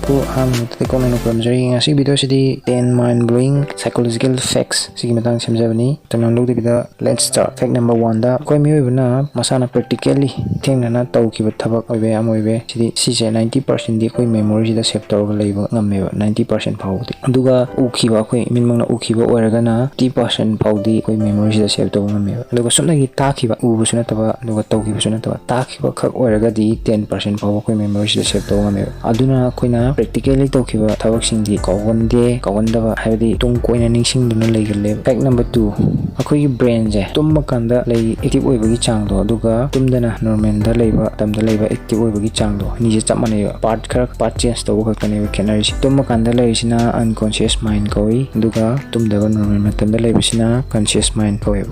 को हम comment upramjari ngasi video sidi 10 mind blowing psychological facts sigi matang semjabani tamang log de let's start. Fact number 1 da koi mi bana masana practically thengnana tawkiba thabak oibe amoibe sidi sise 90% di koi memory da save tawga leiba ngamme 90% phawdi aduga ukhiba koi minmangna ukhiba oiragana 30% phawdi koi memory da save tawga ngamme aduga somnagi takhiba ubusuna taba aduga tawkiba suna taba takhiba khak oiragadi 10% phawba koi memory da save tawga ngamme aduna koina practically tawkiba thabak singdi kawonde kawondaba haidi tung koina ningsing duna leigale. Fact number 2 akoi brain je tumma kanda lei active oibagi changdo aduga tumdana normal da leiba tamda leiba active oibagi changdo ni je chamane part change to ka kane kenari tumma kanda lei sina unconscious mind koi aduga tumda normal matamda leiba sina conscious mind koi.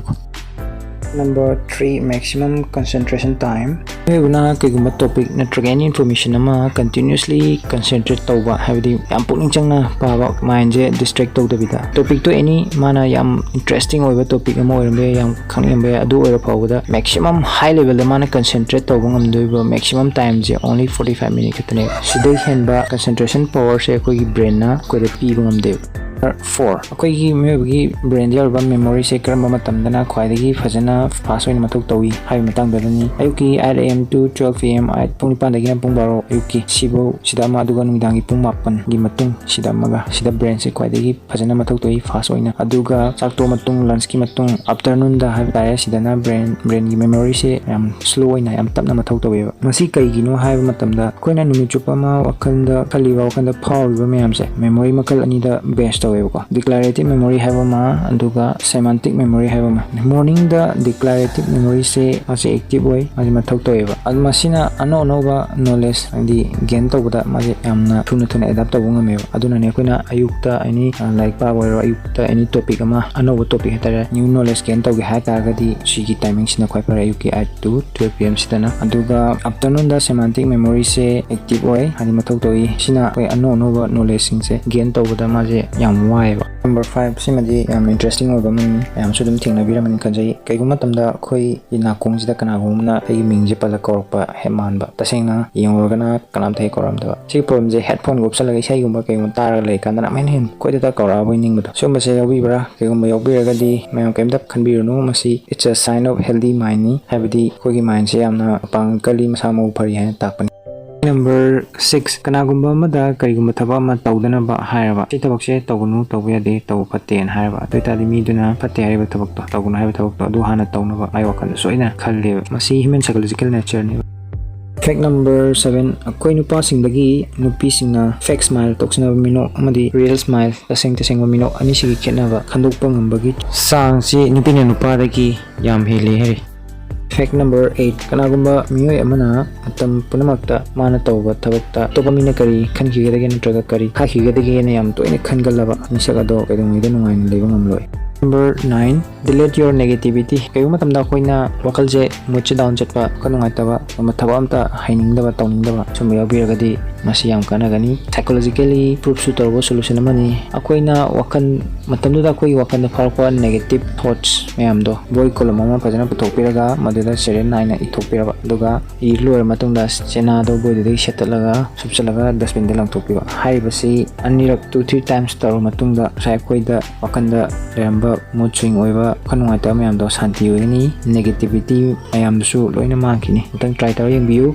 Number 3 maximum concentration time. Hebuna keguma topic natraga any information ama continuously concentrate tawba habdi yam pukning changna paba mind je distract tawdabida topic to any mana yam interesting oiba topic ama oirambe yam khangimbe adu oira pawda maximum high level da mana concentrate tawba ngamdoiba maximum time je only 45 minutes katane sidai henba concentration power se koi brain na koi de pi ngamde. 4 akoigi mebagi brain yarba memory se karamba matamdana khwaidagi fajana fast oina mathuk tawi hai matang dalani ayuki 8 am to 12 am 8 pung 5 dagi pung 12 ayuki sibo sidama aduga numidangi pung 9 gi matung sidamaga sida brain se khwaidagi fajana mathuk tawi fast oina aduga chakto matung lunch ki matung afternoon da hai tare sidana brain gi memory se yam slow oina yam tapna mathuk tawi masi kaigino hai matamda koina numichupa ma wakanda khaliwa wakanda phawriba mayam se memory makal ani da best declarative memory have ma aduga semantic memory have ma morning da declarative memory se ase active way ase mathok toeba almasina ano ba knowledge andi gain tawda ma yamna thuna adapt tawunga me aduna ne koina ayukta any like power ayukta any topic ama ano topic hatara new knowledge gain tawge ha targadi sigi timing sina khoi para ayuki 8 to 12 pm sidana aduga afternoon da semantic memory se active way ani mathok toyi sina koi ano ba knowledge sing se gain tawda ma je yam why. Number 5 simadi yam interesting oba man yam sudum thingna biramani kanjai kaiguma tamda khoi ina kongjida kana humna ai mingje pala korpa heman ba tasengna yongorgana kanam thai koramda si problem je headphone gopsa lagai sai gumba kaigum tar lai kandana men hen khoi da kora boining ba so mase yawi bra kaigum yawi ragadi mayam kaimda khanbiruno masi it's a sign of healthy mind ni habidi khoi gi mind se yamna pangkali masamo phari hai takpan. Number 6 kanagumba mada karigumba thaba ma tawdana ba hairaba si tabak se tawgunu tawya de taw paten hairaba toitali mi duna pate haiba tabak to tawgunu haiba tabak to adu hana tawnaba ai wakal soina khalle masi human psychological nature ni. Fact number 7 akoi nupa singdagi nupi singna fake smile toksina mino amadi real smile taseng mino ani sigi khenaba khandokpa ngambagi sang si nupi ne nupa dagi yam heli heri. Fact number 8 kanagumba miyoi amana atam punamakta mana tawba thabakta topamina kari khankigedage natraga kari khakigedage ne yam toina khangalaba nisagado kaidongida nungain leiba ngamloi. Number 9 delete your negativity kaiguma tamda koina wakalje mood down chatpa kanungai taba mathaba amta hainingdaba tawningdaba sum yabiragadi masi yam kanagani psychologically proof su torbo solution amani akoina wakan matamduda koi wakan da farqa negative thoughts mayam do boy column ama pajana puthokpiraga maduda seren 9 na ithokpiraba duga irloer matungda chena do boy de setalaga subchalaga dustbin de langthokpiba haibasi anirak 2-3 times tor matungda sai koida wakanda ramba mood swing oiba kanungai ta mayam do santi oini negativity mayam su loina mangkini utang try tar yengbiu.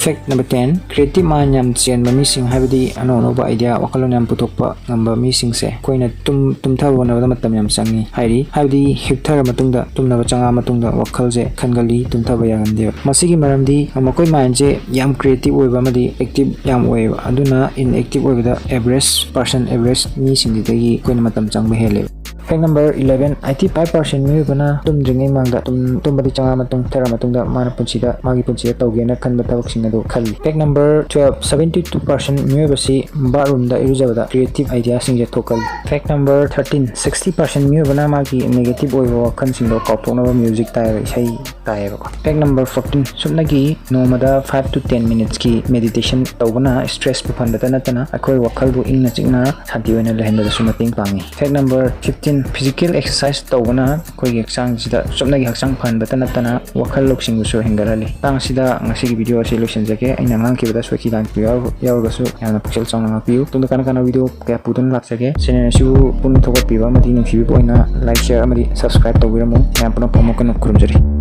Fact number 10 creative mind yam chen ba mi sing habidi ano ba idea wakalon yam putokpa ngamba mi sing se koina tumtha bona ba matam yam sangi hairi habidi hipthar matungda tumna ba changa matungda wakal je khangali tumtha ba yangande masigi maramdi amakoi mind je yam creative oiba madi active yam oiba aduna inactive oiba da average person average mi sing dagi koina matam changba hele. Fact number 11 85% mi bana tumdringai mangda tumbadi changa matung thera matungda mana punsida magi punsida tawgena khanba thabak sing adu khali. Fact number 12 72% mi basi barum da irujabada creative idea sing je thokal. Fact number 13 60% mi bana magi negative oiwa khan sing do kautona music tai sai tai ro. Fact number 14 sumnagi nomada 5 to 10 minutes ki meditation tawbana stress bu phanda tana akoi wakal bu ingna chingna santi oina lehenda da sumating pangi. Fact number 15 ꯁꯥꯖꯦꯟ physical exercise ꯇꯧꯕꯅ ꯑꯩꯈꯣꯏꯒꯤ ꯍꯛꯆꯥꯡꯁꯤꯗ ꯆꯨꯝꯅꯒꯤ ꯍꯛꯆꯥꯡ ꯐꯍꯟꯕꯇ ꯅꯠꯇꯅ ꯋꯥꯈꯜ ꯂꯧꯁꯤꯡꯕꯨꯁꯨ ꯍꯦꯟꯒꯠꯍꯜꯂꯤ ꯃꯇꯥꯡꯁꯤꯗ ꯉꯁꯤꯒꯤ ꯚꯤꯗꯤꯑꯣ ꯑꯁꯤ ꯂꯣꯏꯁꯤꯟꯖꯒꯦ ꯑꯩꯅ ꯉꯥꯡꯈꯤꯕꯗ ꯁꯣꯏꯈꯤ ꯂꯥꯟꯈꯤꯕ ꯌꯥꯎꯔꯒꯁꯨ ꯌꯥꯝꯅ ꯄꯨꯛꯆꯦꯜ ꯆꯥꯎꯅ ꯉꯥꯛꯄꯤꯌꯨ ꯇꯨꯡꯗ ꯀꯥꯟꯅ ꯚꯤꯗꯤꯑꯣ ꯀꯌꯥ ꯄꯨꯗꯨꯅ ꯂꯥꯛꯆꯒꯦ ꯆꯦꯅꯦꯜ ꯑꯁꯤꯕꯨ ꯄꯨꯛꯅꯤꯡ ꯊꯧꯒꯠꯄꯤꯕ ꯑꯃꯗꯤ ꯅꯨꯡꯁꯤꯕꯤꯕ ꯑꯣꯏꯅ ꯂꯥꯏꯛ ꯁꯦꯌꯔ ꯑꯃꯗꯤ ꯁꯕꯁꯀ꯭ꯔꯥꯏꯕ ꯇꯧꯕꯤꯔꯝꯃꯨ ꯃꯌꯥꯝ ꯄꯨꯟꯅ ꯐꯝꯃꯨ ꯀꯟꯅ ꯈꯨꯔꯨꯝꯖꯔꯤ